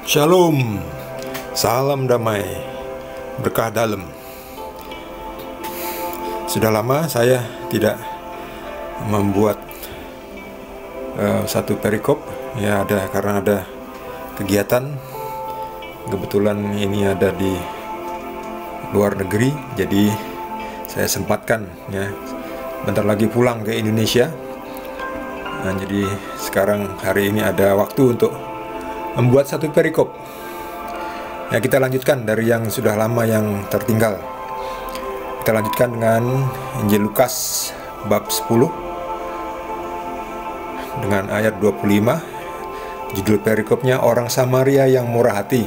Shalom, salam damai, berkah dalam. Sudah lama saya tidak membuat satu perikop, ya karena ada kegiatan. Kebetulan ini ada di luar negeri, jadi saya sempatkan ya. Bentar lagi pulang ke Indonesia. Nah, jadi sekarang hari ini ada waktu untuk membuat satu perikop. Ya, kita lanjutkan dari yang sudah lama yang tertinggal. Kita lanjutkan dengan Injil Lukas bab 10 dengan ayat 25. Judul perikopnya Orang Samaria yang Murah Hati.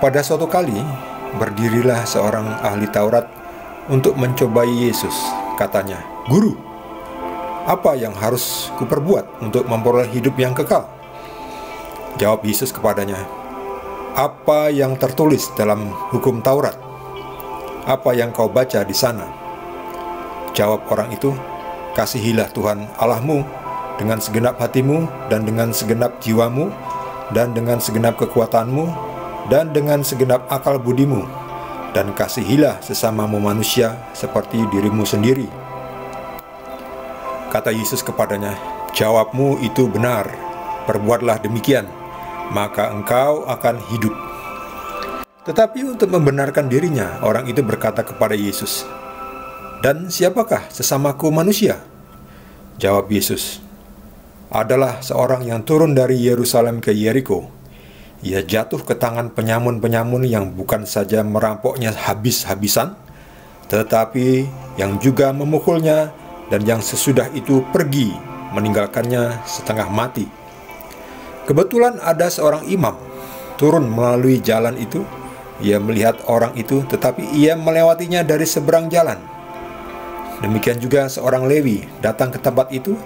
Pada suatu kali berdirilah seorang ahli Taurat untuk mencobai Yesus. Katanya, "Guru, apa yang harus kuperbuat untuk memperoleh hidup yang kekal?" Jawab Yesus kepadanya, "Apa yang tertulis dalam hukum Taurat? Apa yang kau baca di sana?" Jawab orang itu, "Kasihilah Tuhan Allahmu dengan segenap hatimu, dan dengan segenap jiwamu, dan dengan segenap kekuatanmu, dan dengan segenap akal budimu, dan kasihilah sesamamu manusia seperti dirimu sendiri." Kata Yesus kepadanya, "Jawabmu itu benar, perbuatlah demikian, maka engkau akan hidup." Tetapi untuk membenarkan dirinya, orang itu berkata kepada Yesus, "Dan siapakah sesamaku manusia?" Jawab Yesus, "Adalah seorang yang turun dari Yerusalem ke Yeriko. Ia jatuh ke tangan penyamun-penyamun yang bukan saja merampoknya habis-habisan, tetapi yang juga memukulnya, dan yang sesudah itu pergi meninggalkannya setengah mati. Kebetulan ada seorang imam turun melalui jalan itu. Ia melihat orang itu, tetapi ia melewatinya dari seberang jalan. Demikian juga seorang Lewi datang ke tempat itu.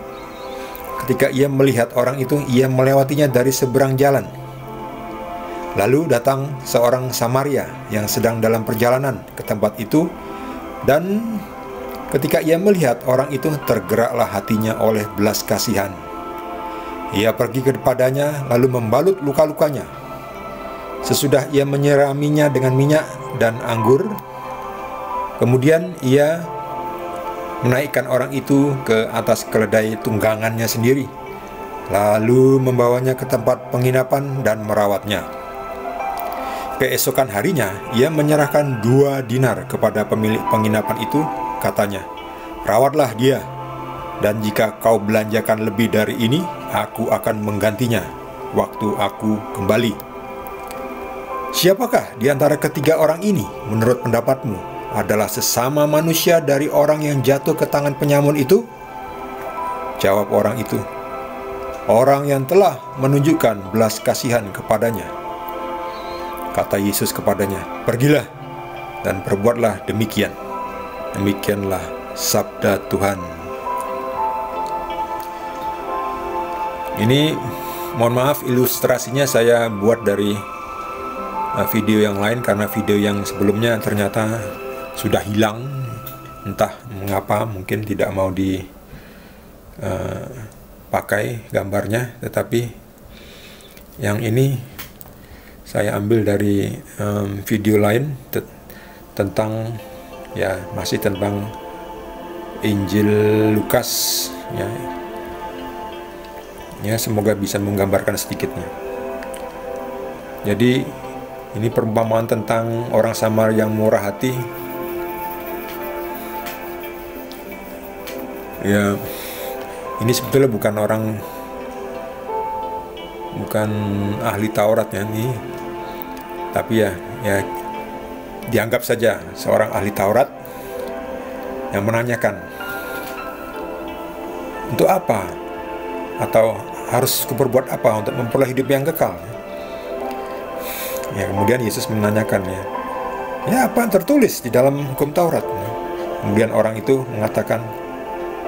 Ketika ia melihat orang itu, ia melewatinya dari seberang jalan. Lalu datang seorang Samaria yang sedang dalam perjalanan ke tempat itu, dan ketika ia melihat orang itu, tergeraklah hatinya oleh belas kasihan. Ia pergi kepadanya lalu membalut luka-lukanya. Sesudah ia menyiraminya dengan minyak dan anggur, kemudian ia menaikkan orang itu ke atas keledai tunggangannya sendiri, lalu membawanya ke tempat penginapan dan merawatnya. Keesokan harinya ia menyerahkan 2 dinar kepada pemilik penginapan itu. Katanya, "Rawatlah dia, dan jika kau belanjakan lebih dari ini, aku akan menggantinya waktu aku kembali." Siapakah di antara ketiga orang ini menurut pendapatmu adalah sesama manusia dari orang yang jatuh ke tangan penyamun itu? Jawab orang itu, "Orang yang telah menunjukkan belas kasihan kepadanya." Kata Yesus kepadanya, "Pergilah dan perbuatlah demikian." Demikianlah sabda Tuhan. Ini mohon maaf, ilustrasinya saya buat dari video yang lain, karena video yang sebelumnya ternyata sudah hilang. Entah mengapa, mungkin tidak mau dipakai gambarnya. Tetapi yang ini saya ambil dari video lain tentang, ya masih tentang Injil Lukas, ya semoga bisa menggambarkan sedikitnya. Jadi ini perumpamaan tentang orang Samaria yang murah hati. Ya, ini sebetulnya bukan ahli Taurat ya ini, tapi ya dianggap saja seorang ahli Taurat yang menanyakan, "Untuk apa? Atau harus kuperbuat apa untuk memperoleh hidup yang kekal?" Ya, kemudian Yesus menanyakan, ya apa yang tertulis di dalam hukum Taurat? Kemudian orang itu mengatakan,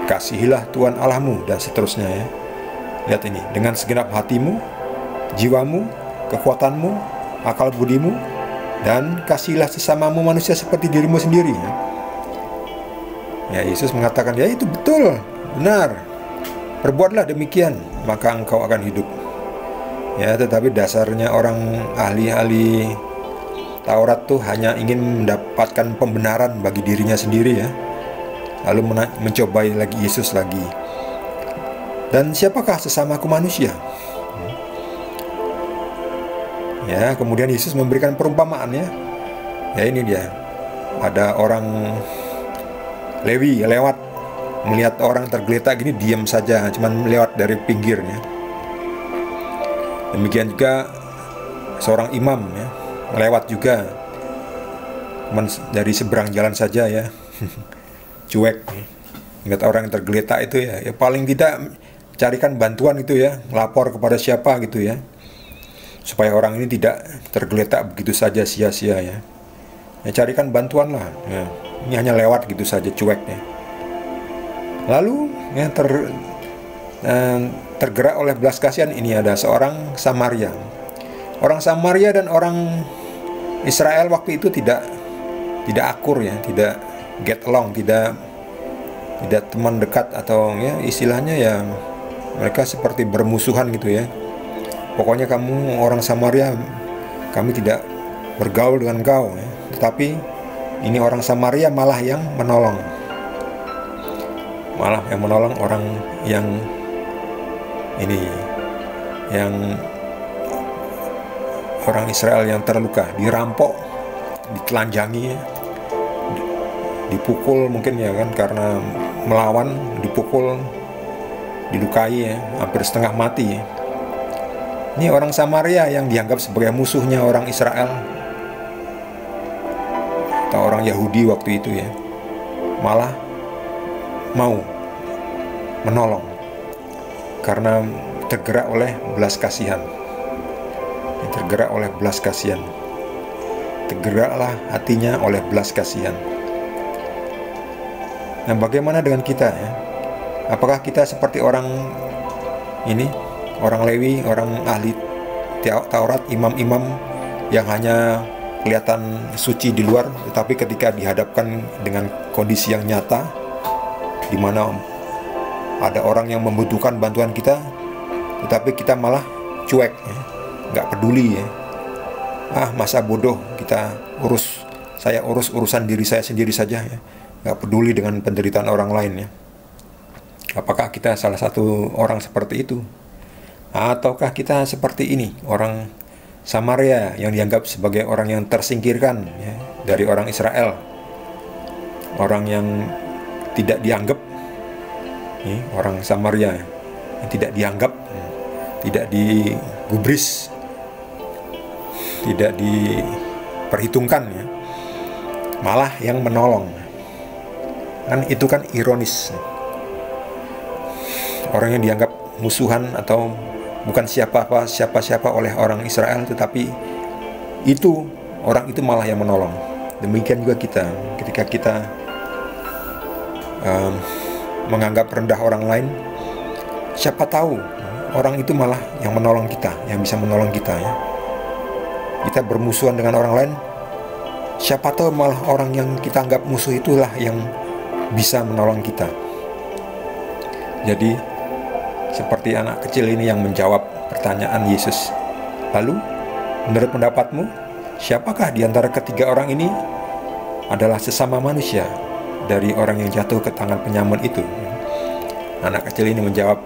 "Kasihilah Tuhan Allahmu," dan seterusnya ya. Lihat ini, dengan segenap hatimu, jiwamu, kekuatanmu, akal budimu, dan kasihilah sesamamu manusia seperti dirimu sendiri. Ya, Yesus mengatakan, ya itu betul, benar. Perbuatlah demikian, maka engkau akan hidup. Ya, tetapi dasarnya orang ahli-ahli Taurat tuh hanya ingin mendapatkan pembenaran bagi dirinya sendiri ya. Lalu mencobai lagi Yesus lagi. Dan siapakah sesamaku manusia? Ya, kemudian Yesus memberikan perumpamaan ya. Ya ini dia. Ada orang Lewi lewat, melihat orang tergeletak gini, diam saja, cuman lewat dari pinggirnya. Demikian juga seorang imam ya, lewat juga, cuman dari seberang jalan saja ya. Cuek. Melihat orang yang tergeletak itu ya, paling tidak carikan bantuan itu ya, lapor kepada siapa gitu ya, supaya orang ini tidak tergeletak begitu saja sia-sia ya. Ya carikan bantuan lah ya. Ini hanya lewat gitu saja, cuek ya. Lalu ya, tergerak oleh belas kasihan, ini ada seorang Samaria. Orang Samaria dan orang Israel waktu itu tidak akur ya, tidak get along, tidak teman dekat, atau ya istilahnya ya mereka seperti bermusuhan gitu ya. Pokoknya kamu orang Samaria, kami tidak bergaul dengan kau ya. Tetapi ini orang Samaria malah yang menolong. Orang yang ini, yang orang Israel yang terluka, dirampok, ditelanjangi, dipukul mungkin ya kan, karena melawan, dipukul, dilukai ya, hampir setengah mati. Ini orang Samaria yang dianggap sebagai musuhnya orang Israel atau orang Yahudi waktu itu ya, malah mau menolong karena tergerak oleh belas kasihan. Tergerak oleh belas kasihan. Tergeraklah hatinya oleh belas kasihan. Nah, bagaimana dengan kita ya? Apakah kita seperti orang ini, orang Lewi, orang ahli Taurat, imam-imam yang hanya kelihatan suci di luar, tetapi ketika dihadapkan dengan kondisi yang nyata, di mana ada orang yang membutuhkan bantuan kita, tetapi kita malah cuek ya, nggak peduli ya. Masa bodoh, saya urus urusan diri saya sendiri saja ya, nggak peduli dengan penderitaan orang lain ya. Apakah kita salah satu orang seperti itu? Ataukah kita seperti ini, orang Samaria yang dianggap sebagai orang yang tersingkirkan ya, dari orang Israel, orang yang tidak dianggap, ya, orang Samaria yang tidak dianggap, tidak digubris, tidak diperhitungkan ya, malah yang menolong. Kan itu kan ironis. Orang yang dianggap musuhan atau bukan siapa-siapa oleh orang Israel, tetapi orang itu malah yang menolong. Demikian juga kita, ketika kita menganggap rendah orang lain, siapa tahu orang itu malah yang menolong kita, yang bisa menolong kita ya. Kita bermusuhan dengan orang lain, siapa tahu malah orang yang kita anggap musuh itulah yang bisa menolong kita. Jadi seperti anak kecil ini yang menjawab pertanyaan Yesus. Lalu, menurut pendapatmu, siapakah di antara ketiga orang ini adalah sesama manusia dari orang yang jatuh ke tangan penyamun itu? Anak kecil ini menjawab,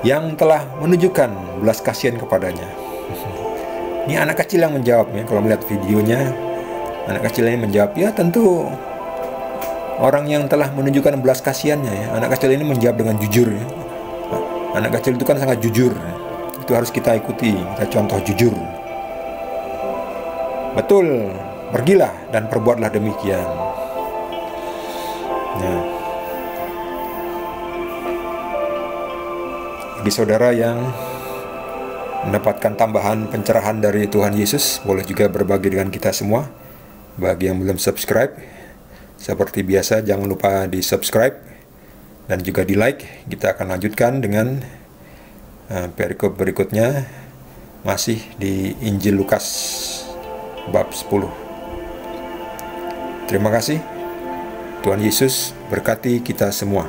yang telah menunjukkan belas kasihan kepadanya. Ini anak kecil yang menjawab ya. Kalau melihat videonya, anak kecil ini menjawab, ya tentu orang yang telah menunjukkan belas kasihannya ya. Anak kecil ini menjawab dengan jujur ya. Anak kecil itu kan sangat jujur ya. Itu harus kita ikuti, kita contoh jujur. Betul, pergilah dan perbuatlah demikian. Nah, bagi saudara yang mendapatkan tambahan pencerahan dari Tuhan Yesus, boleh juga berbagi dengan kita semua. Bagi yang belum subscribe, seperti biasa jangan lupa di subscribe dan juga di like. Kita akan lanjutkan dengan perikop berikutnya, masih di Injil Lukas bab 10. Terima kasih. Tuhan Yesus berkati kita semua.